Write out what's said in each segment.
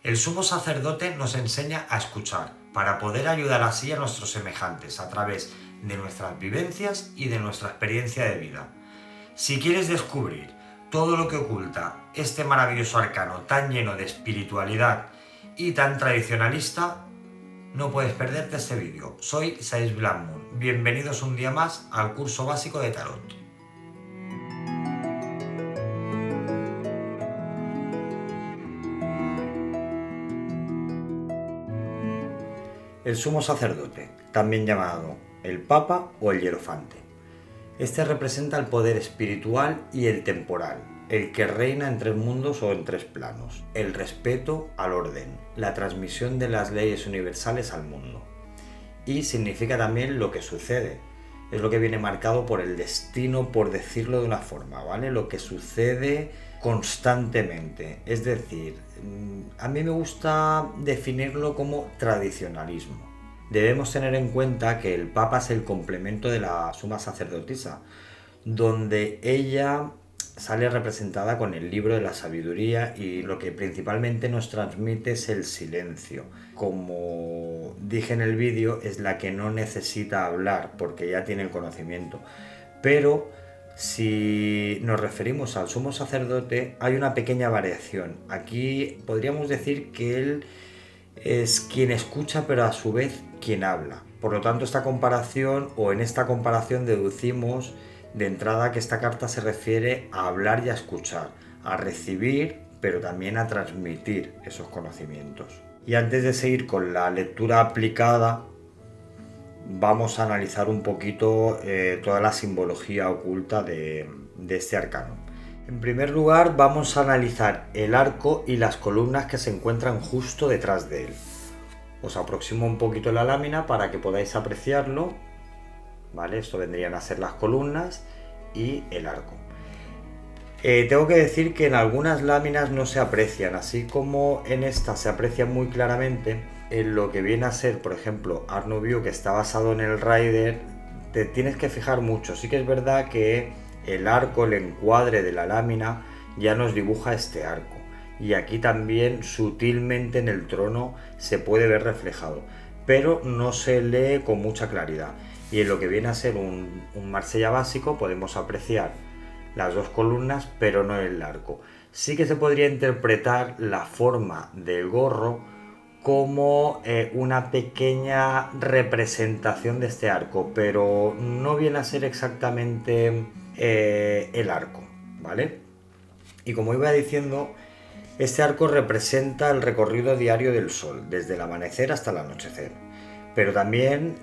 El sumo sacerdote nos enseña a escuchar para poder ayudar así a nuestros semejantes a través de nuestras vivencias y de nuestra experiencia de vida. Si quieres descubrir todo lo que oculta este maravilloso arcano tan lleno de espiritualidad y tan tradicionalista, no puedes perderte este vídeo. Soy Saiz Blackmoon. Bienvenidos un día más al curso básico de Tarot. El sumo sacerdote, también llamado el Papa o el Hierofante. Este representa el poder espiritual y el temporal, el que reina en tres mundos o en tres planos, el respeto al orden, la transmisión de las leyes universales al mundo. Y significa también lo que sucede, es lo que viene marcado por el destino, por decirlo de una forma, ¿vale? Lo que sucede constantemente, es decir, a mí me gusta definirlo como tradicionalismo. Debemos tener en cuenta que el Papa es el complemento de la suma sacerdotisa, donde ella sale representada con el libro de la sabiduría y lo que principalmente nos transmite es el silencio. Como dije en el vídeo, es la que no necesita hablar porque ya tiene el conocimiento. Pero si nos referimos al sumo sacerdote, hay una pequeña variación. Aquí podríamos decir que él es quien escucha, pero a su vez quien habla. Por lo tanto, en esta comparación deducimos de entrada que esta carta se refiere a hablar y a escuchar, a recibir, pero también a transmitir esos conocimientos. Y antes de seguir con la lectura aplicada, vamos a analizar un poquito toda la simbología oculta de este arcano. En primer lugar, vamos a analizar el arco y las columnas que se encuentran justo detrás de él. Os aproximo un poquito la lámina para que podáis apreciarlo, ¿vale? Esto vendrían a ser las columnas y el arco. Tengo que decir que en algunas láminas no se aprecian, así como en esta se aprecia muy claramente. En lo que viene a ser, por ejemplo, Art Nouveau, que está basado en el Rider, te tienes que fijar mucho. Sí que es verdad que el arco, el encuadre de la lámina ya nos dibuja este arco, y aquí también sutilmente en el trono se puede ver reflejado, pero no se lee con mucha claridad. Y en lo que viene a ser un Marsella básico podemos apreciar las dos columnas, pero no el arco. Sí que se podría interpretar la forma del gorro como una pequeña representación de este arco, pero no viene a ser exactamente el arco, ¿vale? Y como iba diciendo, este arco representa el recorrido diario del sol, desde el amanecer hasta el anochecer, pero también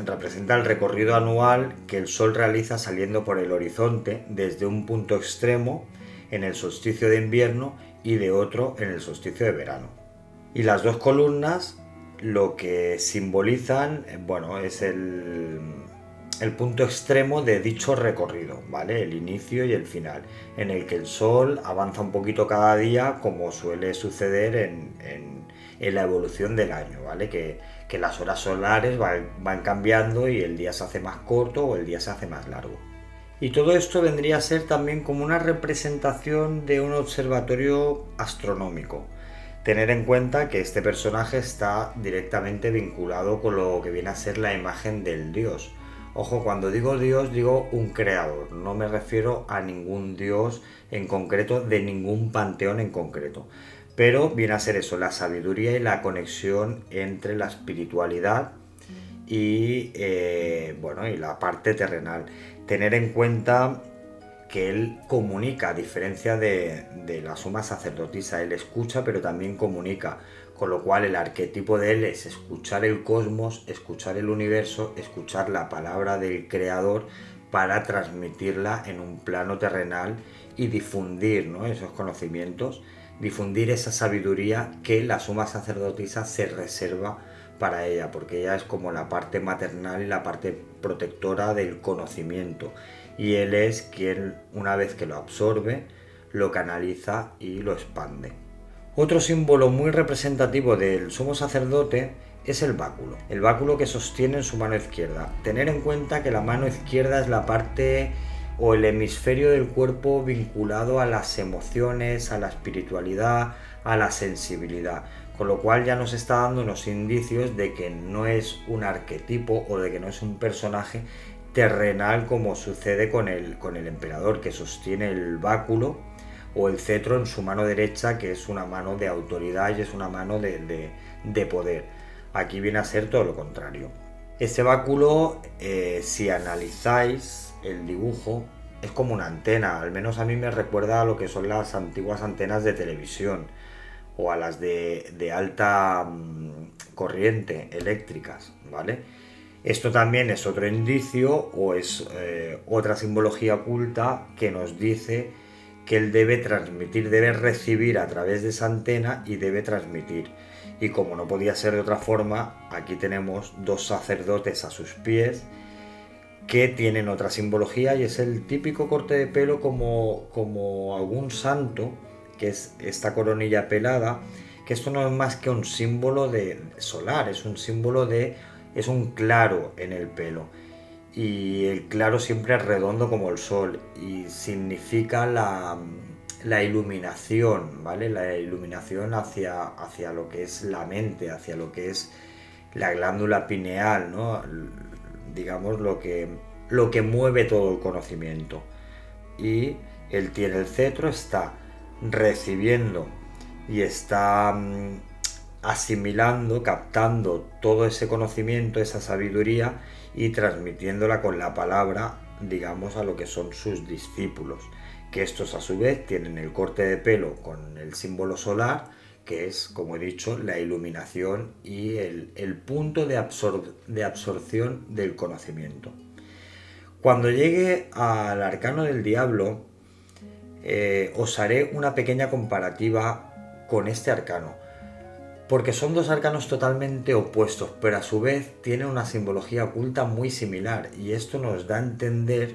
representa el recorrido anual que el sol realiza saliendo por el horizonte desde un punto extremo en el solsticio de invierno y de otro en el solsticio de verano. Y las dos columnas lo que simbolizan, bueno, es el punto extremo de dicho recorrido, ¿vale? El inicio y el final, en el que el sol avanza un poquito cada día, como suele suceder en la evolución del año, ¿vale? Que las horas solares van cambiando y el día se hace más corto o el día se hace más largo. Y todo esto vendría a ser también como una representación de un observatorio astronómico. Tener en cuenta que este personaje está directamente vinculado con lo que viene a ser la imagen del dios. Ojo, cuando digo dios, digo un creador, no me refiero a ningún dios en concreto, de ningún panteón en concreto. Pero viene a ser eso, la sabiduría y la conexión entre la espiritualidad y, y la parte terrenal. Tener en cuenta que él comunica, a diferencia de la suma sacerdotisa. Él escucha, pero también comunica, con lo cual el arquetipo de él es escuchar el cosmos, escuchar el universo, escuchar la palabra del creador para transmitirla en un plano terrenal y difundir, ¿no?, esos conocimientos, difundir esa sabiduría que la suma sacerdotisa se reserva para ella, porque ella es como la parte maternal y la parte protectora del conocimiento, y él es quien, una vez que lo absorbe, lo canaliza y lo expande. Otro símbolo muy representativo del sumo sacerdote es el báculo que sostiene en su mano izquierda. Tener en cuenta que la mano izquierda es la parte o el hemisferio del cuerpo vinculado a las emociones, a la espiritualidad, a la sensibilidad, con lo cual ya nos está dando unos indicios de que no es un arquetipo o de que no es un personaje terrenal como sucede con el emperador, que sostiene el báculo o el cetro en su mano derecha, que es una mano de autoridad y es una mano de poder. Aquí viene a ser todo lo contrario. Este báculo, si analizáis el dibujo, es como una antena, al menos a mí me recuerda a lo que son las antiguas antenas de televisión o a las de alta corriente eléctricas, ¿vale? Esto también es otro indicio o es otra simbología oculta que nos dice que él debe transmitir, debe recibir a través de esa antena y debe transmitir. Y como no podía ser de otra forma, aquí tenemos dos sacerdotes a sus pies que tienen otra simbología, y es el típico corte de pelo como algún santo, que es esta coronilla pelada, que esto no es más que un símbolo de solar, es un símbolo de, es un claro en el pelo, y el claro siempre es redondo como el sol y significa la iluminación, ¿vale? La iluminación hacia lo que es la mente, hacia lo que es la glándula pineal, ¿no? Digamos lo que mueve todo el conocimiento. Y él tiene el cetro, está recibiendo y está asimilando, captando todo ese conocimiento, esa sabiduría y transmitiéndola con la palabra, digamos, a lo que son sus discípulos, que estos a su vez tienen el corte de pelo con el símbolo solar, que es, como he dicho, la iluminación y el punto de absorción del conocimiento. Cuando llegue al arcano del diablo, os haré una pequeña comparativa con este arcano, porque son dos arcanos totalmente opuestos, pero a su vez tienen una simbología oculta muy similar, y esto nos da a entender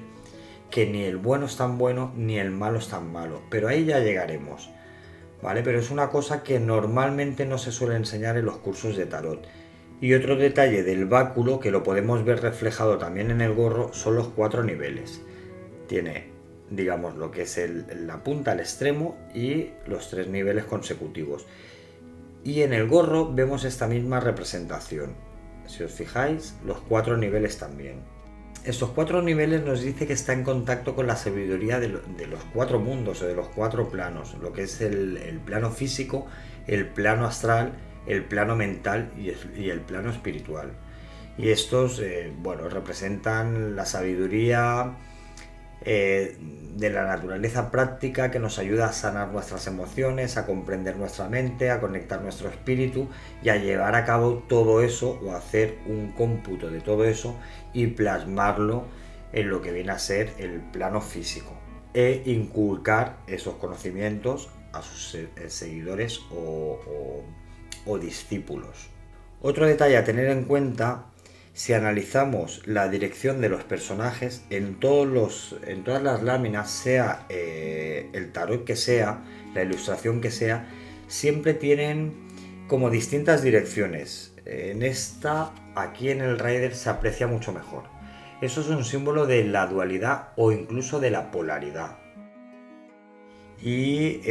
que ni el bueno es tan bueno ni el malo es tan malo, pero ahí ya llegaremos, ¿vale? Pero es una cosa que normalmente no se suele enseñar en los cursos de tarot. Y otro detalle del báculo, que lo podemos ver reflejado también en el gorro, son los 4 niveles. Tiene, digamos, lo que es la punta, el extremo, y los 3 niveles consecutivos. Y en el gorro vemos esta misma representación. Si os fijáis, los 4 niveles también. Estos 4 niveles nos dice que está en contacto con la sabiduría de los 4 mundos o de los 4 planos, lo que es el plano físico, el plano astral, el plano mental y el plano espiritual. Y estos, representan la sabiduría de la naturaleza práctica, que nos ayuda a sanar nuestras emociones, a comprender nuestra mente, a conectar nuestro espíritu y a llevar a cabo todo eso, o hacer un cómputo de todo eso y plasmarlo en lo que viene a ser el plano físico, e inculcar esos conocimientos a sus seguidores o discípulos. Otro detalle a tener en cuenta: si analizamos la dirección de los personajes en todas las láminas, sea el tarot que sea, la ilustración que sea, siempre tienen como distintas direcciones. En esta, aquí en el Rider, se aprecia mucho mejor. Eso es un símbolo de la dualidad o incluso de la polaridad. Y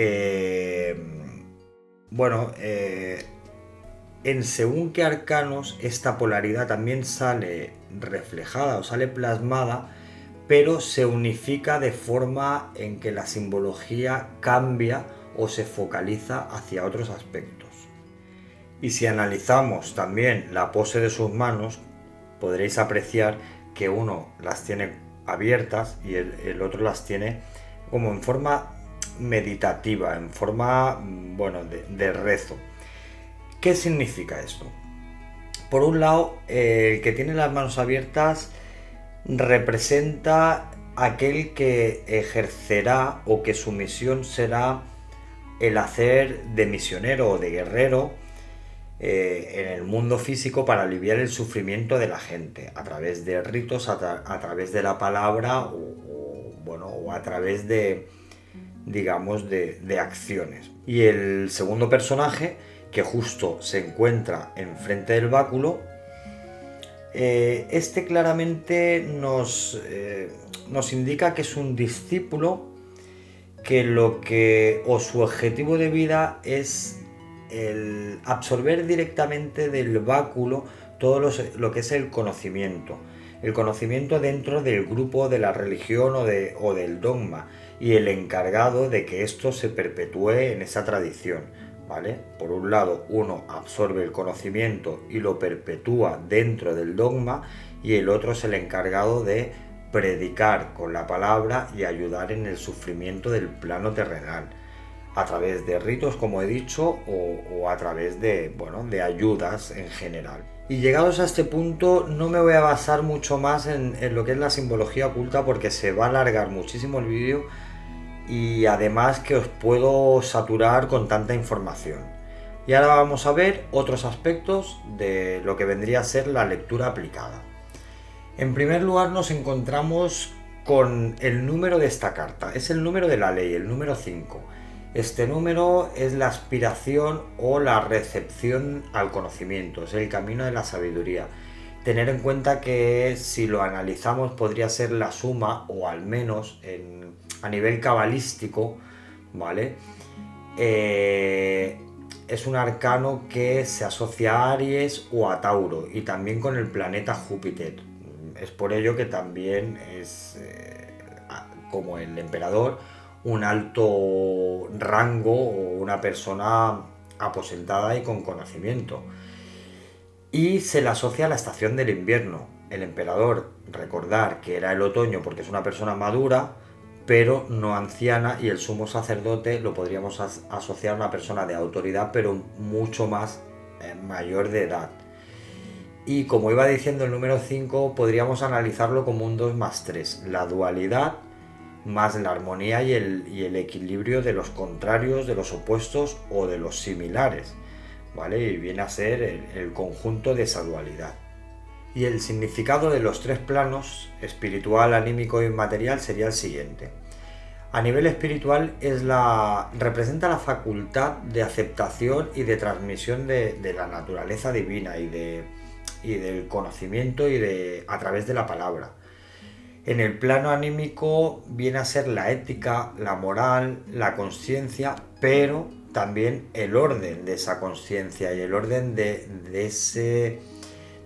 en según qué arcanos esta polaridad también sale reflejada o sale plasmada, pero se unifica de forma en que la simbología cambia o se focaliza hacia otros aspectos. Y si analizamos también la pose de sus manos, podréis apreciar que uno las tiene abiertas y el otro las tiene como en forma meditativa, en forma de rezo. ¿Qué significa esto? Por un lado, el que tiene las manos abiertas representa aquel que ejercerá o que su misión será el hacer de misionero o de guerrero en el mundo físico para aliviar el sufrimiento de la gente a través de ritos, a través de la palabra o a través de, digamos, de acciones. Y el segundo personaje, que justo se encuentra enfrente del báculo, este claramente nos nos indica que es un discípulo que su objetivo de vida es el absorber directamente del báculo todo lo que es el conocimiento. El conocimiento dentro del grupo, de la religión o del dogma, y el encargado de que esto se perpetúe en esa tradición, ¿vale? Por un lado, uno absorbe el conocimiento y lo perpetúa dentro del dogma, y el otro es el encargado de predicar con la palabra y ayudar en el sufrimiento del plano terrenal, a través de ritos, como he dicho, o a través de ayudas en general. Y llegados a este punto no me voy a basar mucho más en lo que es la simbología oculta, porque se va a alargar muchísimo el vídeo y además que os puedo saturar con tanta información. Y ahora vamos a ver otros aspectos de lo que vendría a ser la lectura aplicada. En primer lugar nos encontramos con el número de esta carta. Es el número de la ley, el número 5. Este número es la aspiración o la recepción al conocimiento, es el camino de la sabiduría. Tener en cuenta que si lo analizamos podría ser la suma, o al menos a nivel cabalístico, ¿vale? Es un arcano que se asocia a Aries o a Tauro, y también con el planeta Júpiter. Es por ello que también es, como el emperador, un alto rango o una persona aposentada y con conocimiento. Y se le asocia a la estación del invierno. El emperador, recordar que era el otoño porque es una persona madura, pero no anciana, y el sumo sacerdote lo podríamos asociar a una persona de autoridad, pero mucho más mayor de edad. Y como iba diciendo, el número 5 podríamos analizarlo como un 2 más 3, la dualidad más la armonía y el equilibrio de los contrarios, de los opuestos o de los similares, ¿vale? Y viene a ser el conjunto de esa dualidad. Y el significado de los tres planos, espiritual, anímico y material, sería el siguiente. A nivel espiritual representa la facultad de aceptación y de transmisión de la naturaleza divina y del conocimiento a través de la palabra. En el plano anímico viene a ser la ética, la moral, la conciencia, pero también el orden de esa conciencia y el orden de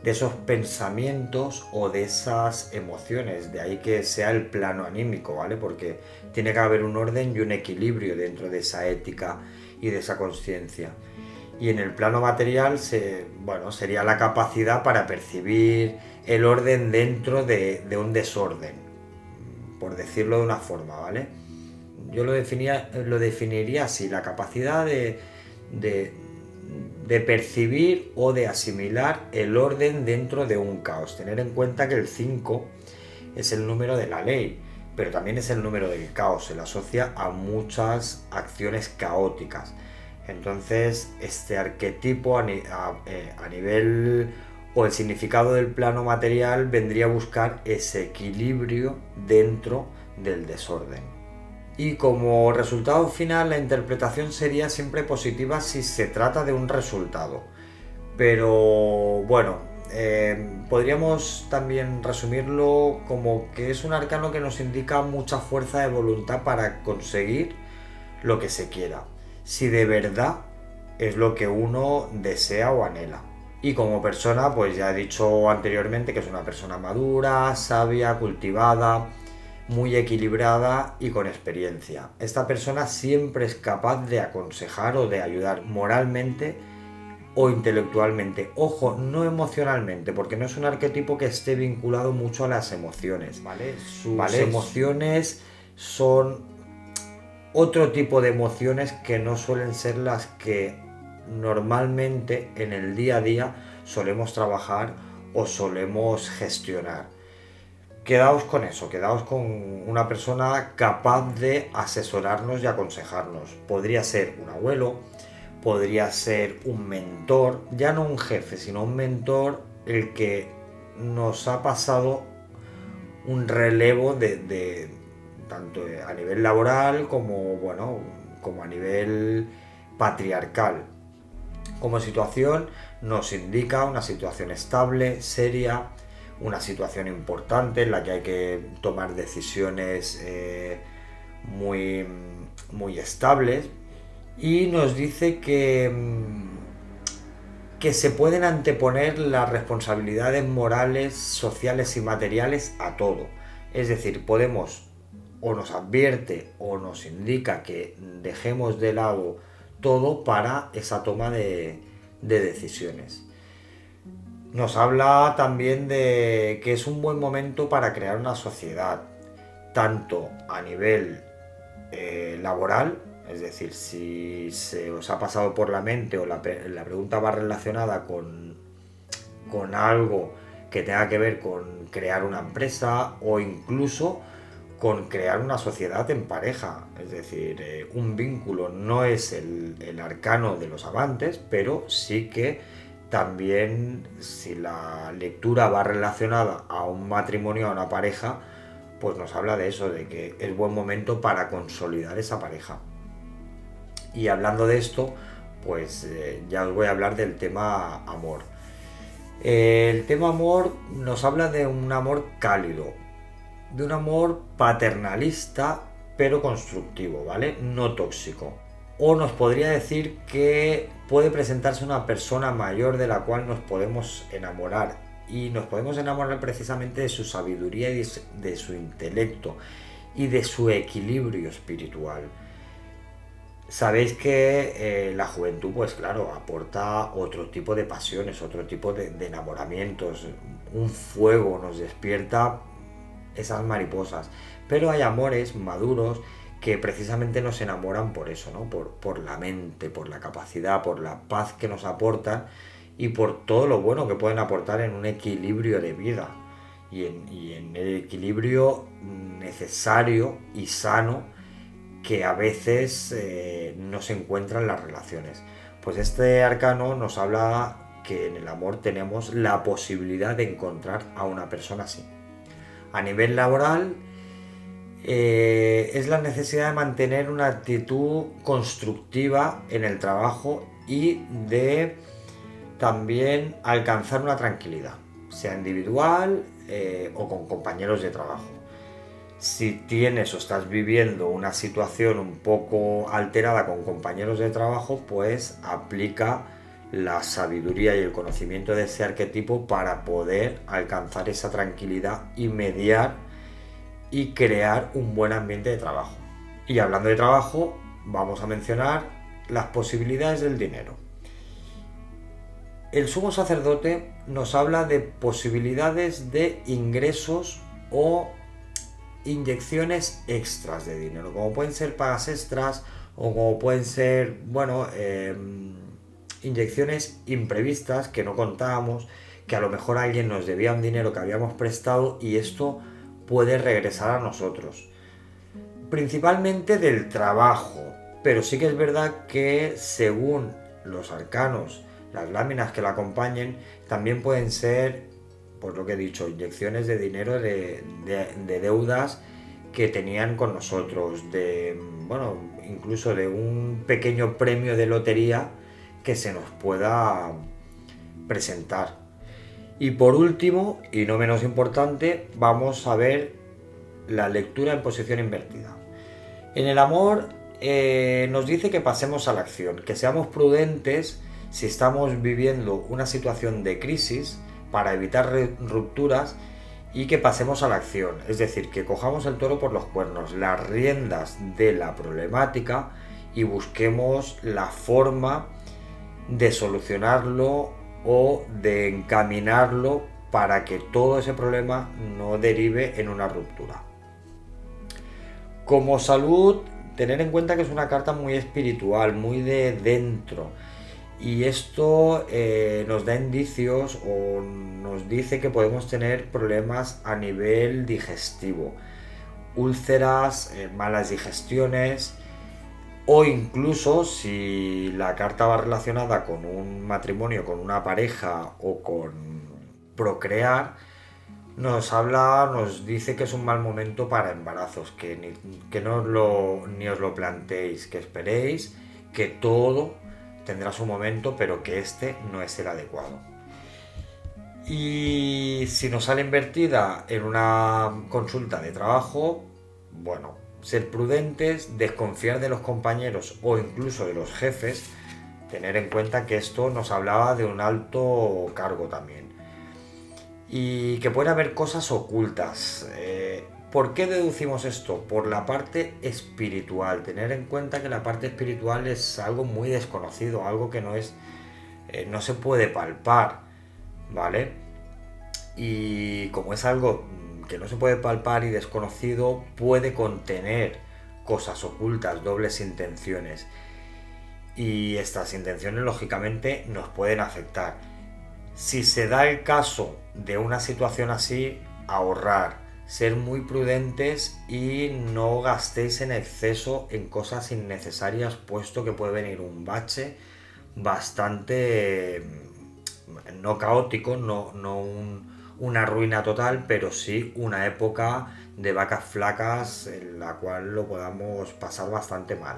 esos pensamientos o de esas emociones. De ahí que sea el plano anímico, ¿vale? Porque tiene que haber un orden y un equilibrio dentro de esa ética y de esa conciencia. Y en el plano material sería la capacidad para percibir el orden dentro de un desorden, por decirlo de una forma, ¿vale? Yo lo definiría así: la capacidad de percibir o de asimilar el orden dentro de un caos. Tener en cuenta que el 5 es el número de la ley, pero también es el número del caos, se le asocia a muchas acciones caóticas. Entonces, este arquetipo a nivel o el significado del plano material vendría a buscar ese equilibrio dentro del desorden. Y como resultado final, la interpretación sería siempre positiva si se trata de un resultado. Pero bueno, podríamos también resumirlo como que es un arcano que nos indica mucha fuerza de voluntad para conseguir lo que se quiera, si de verdad es lo que uno desea o anhela. Y como persona, pues ya he dicho anteriormente que es una persona madura, sabia, cultivada, muy equilibrada y con experiencia. Esta persona siempre es capaz de aconsejar o de ayudar moralmente o intelectualmente. Ojo, no emocionalmente, porque no es un arquetipo que esté vinculado mucho a las emociones, ¿vale? Sus emociones son otro tipo de emociones que no suelen ser las que normalmente en el día a día solemos trabajar o solemos gestionar. Quedaos con eso, quedaos con una persona capaz de asesorarnos y aconsejarnos. Podría ser un abuelo, podría ser un mentor, ya no un jefe, sino un mentor, el que nos ha pasado un relevo de tanto a nivel laboral como a nivel patriarcal. Como situación nos indica una situación estable, seria, una situación importante en la que hay que tomar decisiones muy, muy estables, y nos dice que se pueden anteponer las responsabilidades morales, sociales y materiales a todo. Es decir, podemos, o nos advierte o nos indica que dejemos de lado todo para esa toma de decisiones. Nos habla también de que es un buen momento para crear una sociedad, tanto a nivel laboral, es decir, si se os ha pasado por la mente o la pregunta va relacionada con algo que tenga que ver con crear una empresa o incluso con crear una sociedad en pareja, es decir, un vínculo. No es el arcano de los amantes, pero sí que también, si la lectura va relacionada a un matrimonio, a una pareja, pues nos habla de eso, de que es buen momento para consolidar esa pareja. Y hablando de esto, pues ya os voy a hablar del tema amor. El tema amor nos habla de un amor cálido, de un amor paternalista pero constructivo, ¿vale? No tóxico. O nos podría decir que puede presentarse una persona mayor de la cual nos podemos enamorar, y nos podemos enamorar precisamente de su sabiduría y de su intelecto y de su equilibrio espiritual. Sabéis que la juventud, pues claro, aporta otro tipo de pasiones, otro tipo de enamoramientos, un fuego nos despierta esas mariposas, pero hay amores maduros que precisamente nos enamoran por eso, ¿no? Por la mente, por la capacidad, por la paz que nos aportan y por todo lo bueno que pueden aportar en un equilibrio de vida y en el equilibrio necesario y sano que a veces no se encuentran las relaciones. Pues este arcano nos habla que en el amor tenemos la posibilidad de encontrar a una persona así. A nivel laboral, es la necesidad de mantener una actitud constructiva en el trabajo y de también alcanzar una tranquilidad, sea individual o con compañeros de trabajo. Si tienes o estás viviendo una situación un poco alterada con compañeros de trabajo, pues aplica la sabiduría y el conocimiento de ese arquetipo para poder alcanzar esa tranquilidad y mediar y crear un buen ambiente de trabajo. Y hablando de trabajo, vamos a mencionar las posibilidades del dinero. El sumo sacerdote nos habla de posibilidades de ingresos o inyecciones extras de dinero, como pueden ser pagas extras o como pueden ser, inyecciones imprevistas que no contábamos, que a lo mejor alguien nos debía un dinero que habíamos prestado y esto puede regresar a nosotros. Principalmente del trabajo, pero sí que es verdad que según los arcanos, las láminas que la acompañen, también pueden ser, pues lo que he dicho, inyecciones de dinero de deudas que tenían con nosotros, incluso de un pequeño premio de lotería que se nos pueda presentar. Y por último, y no menos importante, vamos a ver la lectura en posición invertida. En el amor nos dice que pasemos a la acción, que seamos prudentes si estamos viviendo una situación de crisis para evitar rupturas y que pasemos a la acción, es decir, que cojamos el toro por los cuernos, las riendas de la problemática y busquemos la forma de solucionarlo o de encaminarlo para que todo ese problema no derive en una ruptura. Como salud, tener en cuenta que es una carta muy espiritual, muy de dentro, y esto nos da indicios o nos dice que podemos tener problemas a nivel digestivo, úlceras, malas digestiones, o incluso si la carta va relacionada con un matrimonio, con una pareja o con procrear, nos dice que es un mal momento para embarazos, que ni os lo planteéis, que esperéis, que todo tendrá su momento, pero que este no es el adecuado. Y si nos sale invertida en una consulta de trabajo, bueno, ser prudentes, desconfiar de los compañeros o incluso de los jefes, tener en cuenta que esto nos hablaba de un alto cargo también. Y que puede haber cosas ocultas. ¿Por qué deducimos esto? Por la parte espiritual. Tener en cuenta que la parte espiritual es algo muy desconocido, algo que no se puede palpar, ¿vale? Y como es algo que no se puede palpar y desconocido, puede contener cosas ocultas, dobles intenciones. Y estas intenciones lógicamente nos pueden afectar. Si se da el caso de una situación así, ahorrar, ser muy prudentes y no gastéis en exceso en cosas innecesarias, puesto que puede venir un bache bastante, no caótico, una ruina total, pero sí una época de vacas flacas en la cual lo podamos pasar bastante mal.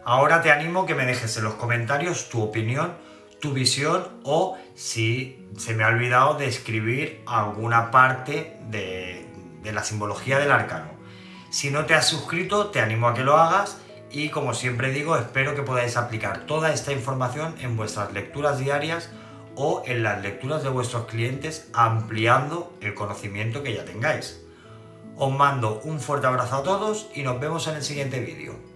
Ahora te animo que me dejes en los comentarios tu opinión, tu visión, o si se me ha olvidado de escribir alguna parte de la simbología del arcano. Si no te has suscrito, te animo a que lo hagas y, como siempre digo, espero que podáis aplicar toda esta información en vuestras lecturas diarias o en las lecturas de vuestros clientes, ampliando el conocimiento que ya tengáis. Os mando un fuerte abrazo a todos y nos vemos en el siguiente vídeo.